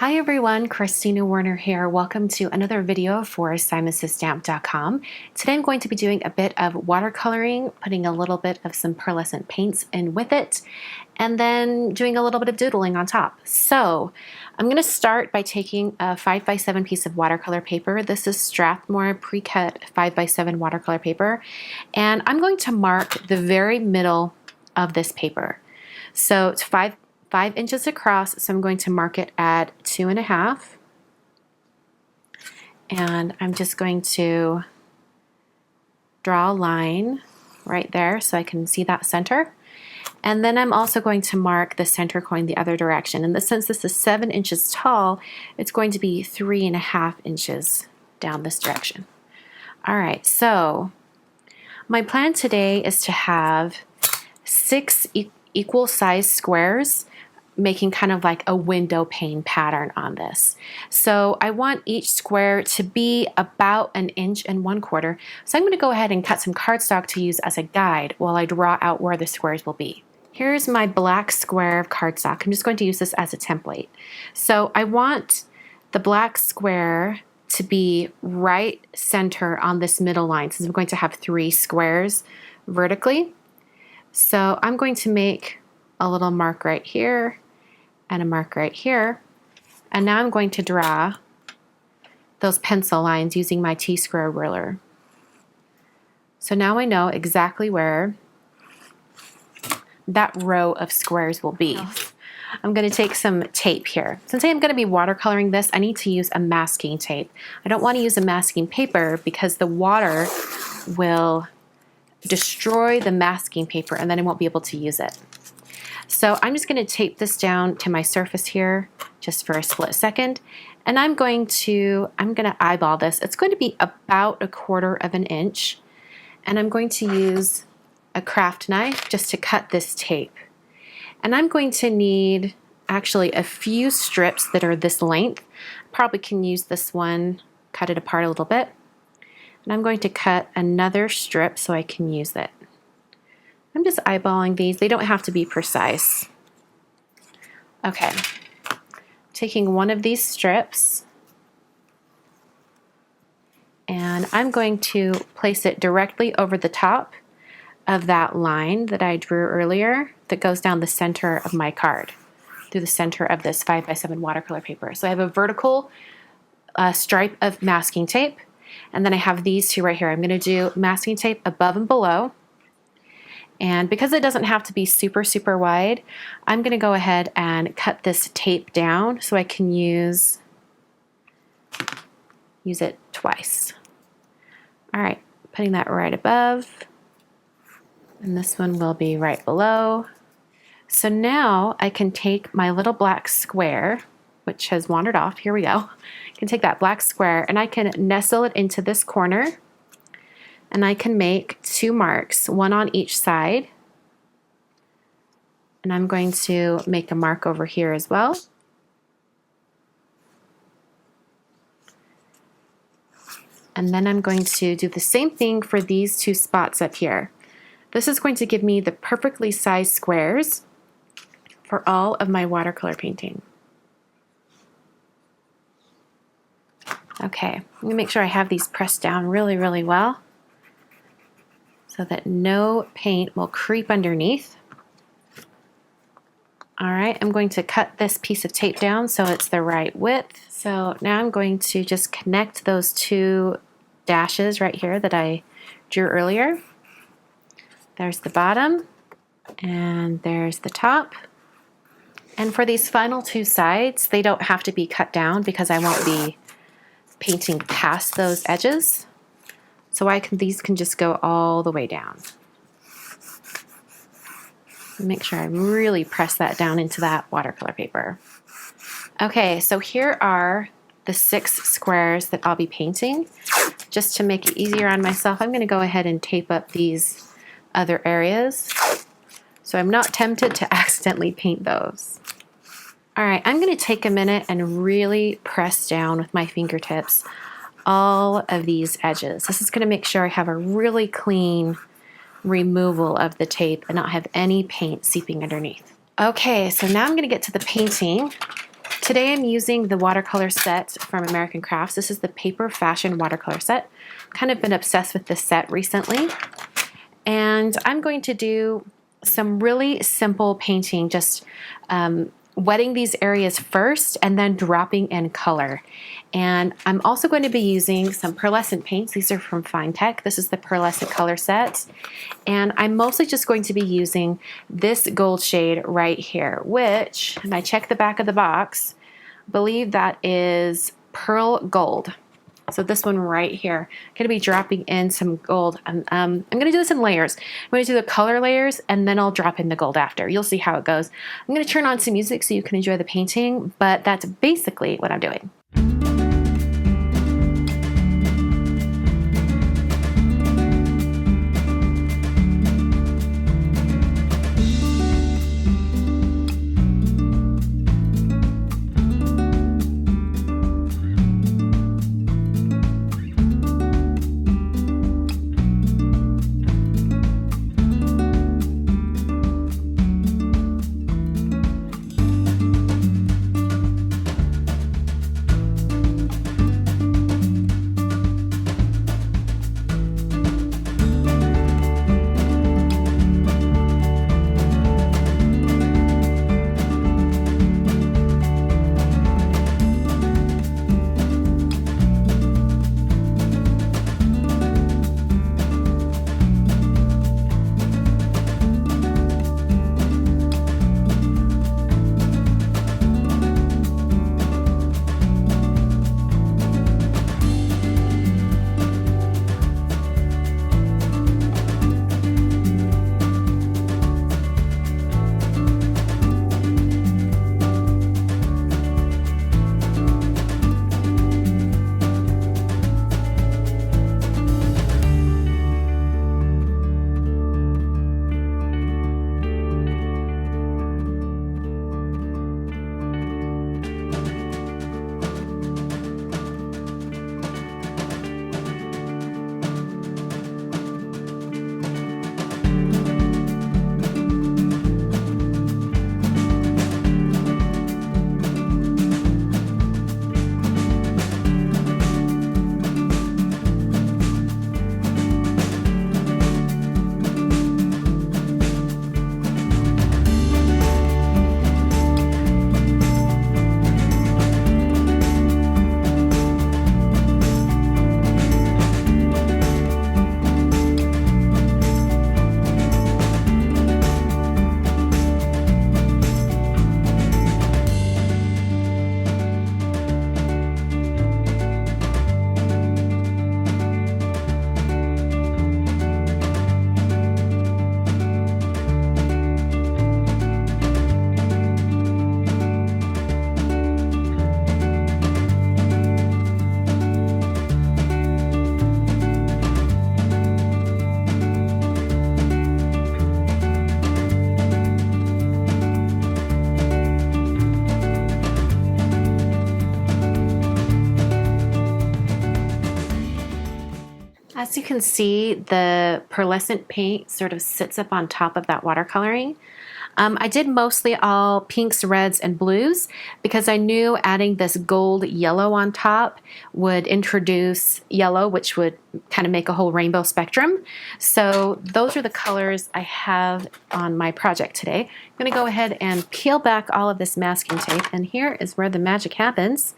Hi everyone, Christina Werner here. Welcome to another video for SimonsStamp.com. Today I'm going to be doing a bit of watercoloring, putting a little bit of some pearlescent paints in with it, and then doing a little bit of doodling on top. So I'm going to start by taking a 5x7 piece of watercolor paper. This is Strathmore pre-cut 5x7 watercolor paper, and I'm going to mark the very middle of this paper. So it's 5 inches across, so I'm going to mark it at 2.5, and I'm just going to draw a line right there so I can see that center. And then I'm also going to mark the center going the other direction. And since this is 7 inches tall, it's going to be 3.5 inches down this direction. All right, so my plan today is to have 6 equal size squares, making kind of like a window pane pattern on this. So I want each square to be about 1.25 inches. So I'm going to go ahead and cut some cardstock to use as a guide while I draw out where the squares will be. Here's my black square of cardstock. I'm just going to use this as a template. So I want the black square to be right center on this middle line, since I'm going to have 3 squares vertically. So I'm going to make a little mark right here and a mark right here, and now I'm going to draw those pencil lines using my T-square ruler. So now I know exactly where that row of squares will be. I'm going to take some tape here. Since I'm going to be watercoloring this, I need to use a masking tape. I don't want to use a masking paper because the water will destroy the masking paper and then I won't be able to use it. So I'm just going to tape this down to my surface here just for a split second, and I'm going to eyeball this. It's going to be about 1/4 inch, and I'm going to use a craft knife just to cut this tape. And I'm going to need actually a few strips that are this length. Probably can use this one, cut it apart a little bit. And I'm going to cut another strip so I can use it. I'm just eyeballing these. They don't have to be precise. Okay, taking one of these strips, and I'm going to place it directly over the top of that line that I drew earlier that goes down the center of my card, through the center of this 5x7 watercolor paper. So I have a vertical stripe of masking tape, and then I have these two right here. I'm going to do masking tape above and below. And because it doesn't have to be super, super wide, I'm going to go ahead and cut this tape down so I can use it twice. All right, putting that right above, and this one will be right below. So now I can take my little black square, which has wandered off. Here we go. I can take that black square and I can nestle it into this corner. And I can make 2 marks, one on each side. And I'm going to make a mark over here as well. And then I'm going to do the same thing for these 2 spots up here. This is going to give me the perfectly sized squares for all of my watercolor painting. Okay, let me make sure I have these pressed down really, really well, so that no paint will creep underneath. All right, I'm going to cut this piece of tape down so it's the right width. So now I'm going to just connect those 2 dashes right here that I drew earlier. There's the bottom, and there's the top. And for these final 2 sides, they don't have to be cut down because I won't be painting past those edges. So these can just go all the way down. Make sure I really press that down into that watercolor paper. Okay, so here are the 6 squares that I'll be painting. Just to make it easier on myself, I'm going to go ahead and tape up these other areas so I'm not tempted to accidentally paint those. All right, I'm going to take a minute and really press down with my fingertips all of these edges. This is going to make sure I have a really clean removal of the tape and not have any paint seeping underneath. Okay, so now I'm going to get to the painting. Today I'm using the watercolor set from American Crafts. This is the Paper Fashion Watercolor set. Kind of been obsessed with this set recently. And I'm going to do some really simple painting, just wetting these areas first and then dropping in color. And I'm also going to be using some pearlescent paints. These are from FineTec. This is the pearlescent color set. And I'm mostly just going to be using this gold shade right here, which, and I checked the back of the box, I believe that is pearl gold. So this one right here, I'm going to be dropping in some gold. I'm going to do this in layers. I'm going to do the color layers and then I'll drop in the gold after. You'll see how it goes. I'm going to turn on some music so you can enjoy the painting, but that's basically what I'm doing. As you can see, the pearlescent paint sort of sits up on top of that watercoloring. I did mostly all pinks, reds, and blues because I knew adding this gold yellow on top would introduce yellow, which would kind of make a whole rainbow spectrum. So those are the colors I have on my project today. I'm going to go ahead and peel back all of this masking tape, and here is where the magic happens.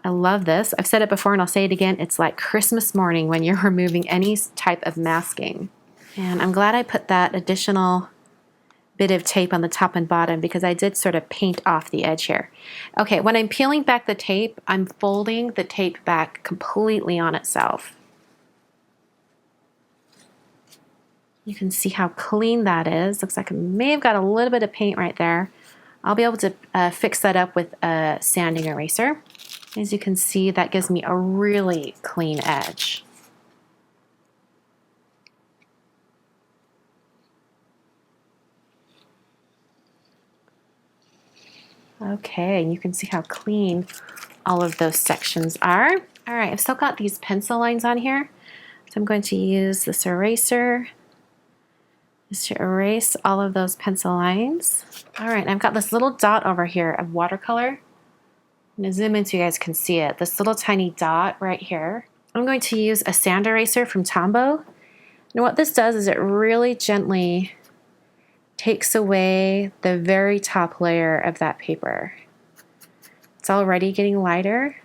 I love this. I've said it before and I'll say it again. It's like Christmas morning when you're removing any type of masking. And I'm glad I put that additional bit of tape on the top and bottom because I did sort of paint off the edge here. Okay, when I'm peeling back the tape, I'm folding the tape back completely on itself. You can see how clean that is. Looks like I may have got a little bit of paint right there. I'll be able to fix that up with a sanding eraser. As you can see, that gives me a really clean edge. Okay, and you can see how clean all of those sections are. All right, I've still got these pencil lines on here, so I'm going to use this eraser just to erase all of those pencil lines. All right, I've got this little dot over here of watercolor. I'm going to zoom in so you guys can see it. This little tiny dot right here. I'm going to use a sand eraser from Tombow. And what this does is it really gently takes away the very top layer of that paper. It's already getting lighter.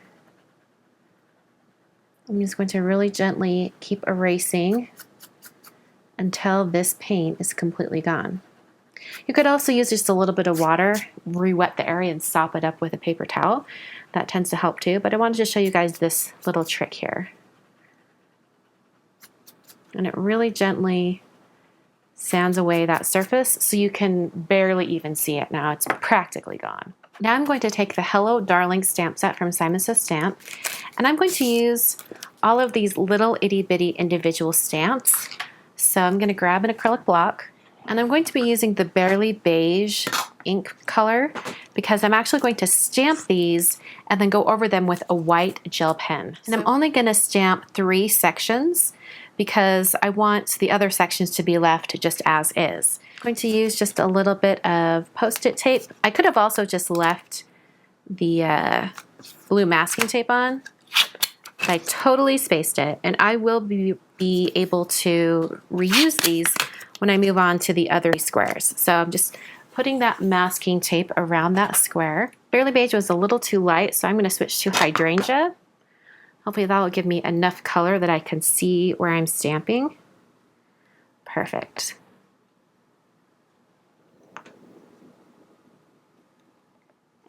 I'm just going to really gently keep erasing until this paint is completely gone. You could also use just a little bit of water, re-wet the area and sop it up with a paper towel. That tends to help too, but I wanted to show you guys this little trick here. And it really gently sands away that surface so you can barely even see it now. It's practically gone. Now I'm going to take the Hello Darling stamp set from Simon Says Stamp, and I'm going to use all of these little itty bitty individual stamps. So I'm going to grab an acrylic block, and I'm going to be using the Barely Beige ink color because I'm actually going to stamp these and then go over them with a white gel pen. And I'm only going to stamp 3 sections because I want the other sections to be left just as is. I'm going to use just a little bit of Post-it tape. I could have also just left the blue masking tape on, but I totally spaced it, and I will be able to reuse these when I move on to the other squares. So I'm just putting that masking tape around that square. Barely Beige was a little too light, so I'm going to switch to Hydrangea. Hopefully that will give me enough color that I can see where I'm stamping. Perfect.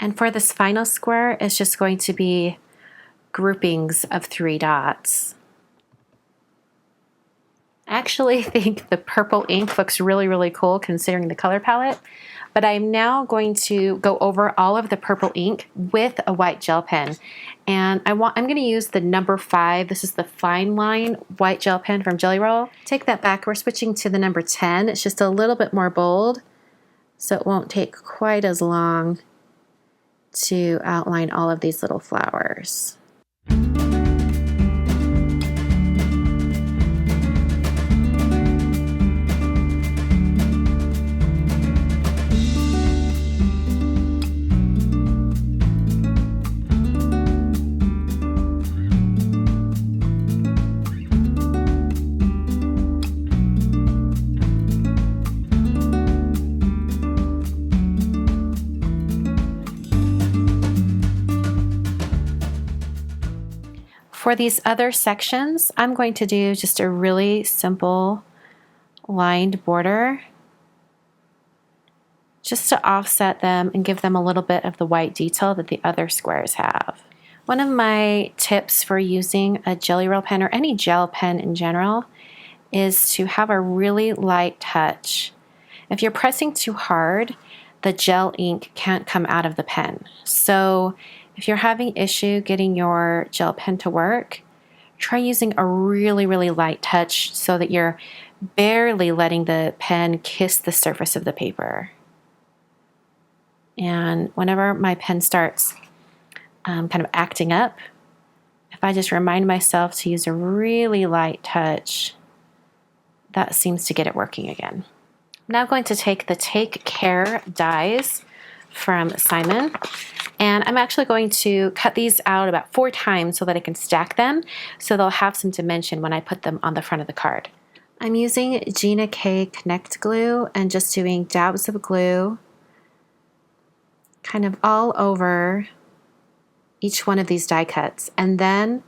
And for this final square, it's just going to be groupings of 3 dots. I actually think the purple ink looks really, really cool considering the color palette, but I'm now going to go over all of the purple ink with a white gel pen. And I'm going to use the number 5. This is the Fine Line white gel pen from Jelly Roll. Take that back. We're switching to the number 10. It's just a little bit more bold, so it won't take quite as long to outline all of these little flowers. For these other sections, I'm going to do just a really simple lined border just to offset them and give them a little bit of the white detail that the other squares have. One of my tips for using a Jelly Roll pen or any gel pen in general is to have a really light touch. If you're pressing too hard, the gel ink can't come out of the pen. So if you're having issue getting your gel pen to work, try using a really, really light touch so that you're barely letting the pen kiss the surface of the paper. And whenever my pen starts kind of acting up, if I just remind myself to use a really light touch, that seems to get it working again. I'm now going to take the Take Care dies from Simon, and I'm actually going to cut these out about 4 times so that I can stack them so they'll have some dimension when I put them on the front of the card. I'm using Gina K Connect glue and just doing dabs of glue kind of all over each one of these die cuts, and then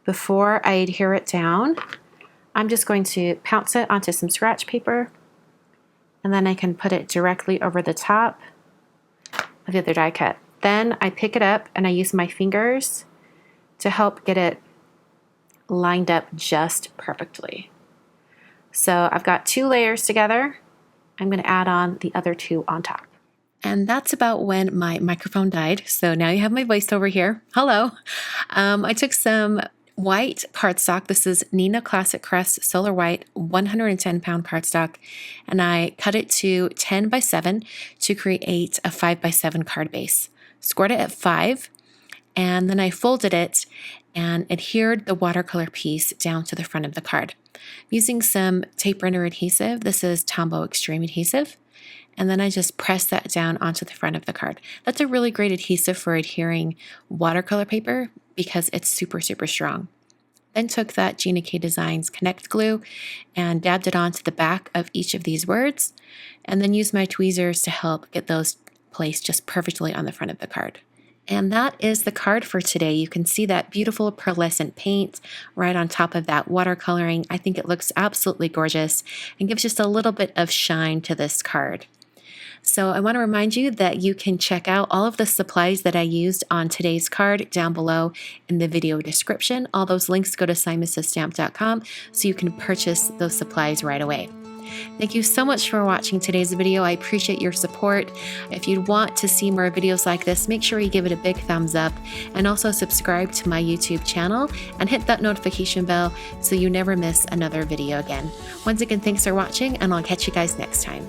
before I adhere it down, I'm just going to pounce it onto some scratch paper, and then I can put it directly over the top of the other die cut. Then I pick it up and I use my fingers to help get it lined up just perfectly. So I've got 2 layers together. I'm going to add on the other 2 on top. And that's about when my microphone died. So now you have my voiceover here. Hello. I took some white cardstock. This is Neenah Classic Crest Solar White 110 pound cardstock, and I cut it to 10 by 7 to create a 5 by 7 card base. Scored it at 5, and then I folded it and adhered the watercolor piece down to the front of the card. Using some tape runner adhesive, this is Tombow Extreme Adhesive, and then I just press that down onto the front of the card. That's a really great adhesive for adhering watercolor paper because it's super, super strong. Then took that Gina K Designs Connect glue and dabbed it onto the back of each of these words, and then used my tweezers to help get those placed just perfectly on the front of the card. And that is the card for today. You can see that beautiful pearlescent paint right on top of that watercoloring. I think it looks absolutely gorgeous and gives just a little bit of shine to this card. So I want to remind you that you can check out all of the supplies that I used on today's card down below in the video description. All those links go to simonstamp.com so you can purchase those supplies right away. Thank you so much for watching today's video. I appreciate your support. If you want to see more videos like this, make sure you give it a big thumbs up and also subscribe to my YouTube channel and hit that notification bell so you never miss another video again. Once again, thanks for watching, and I'll catch you guys next time.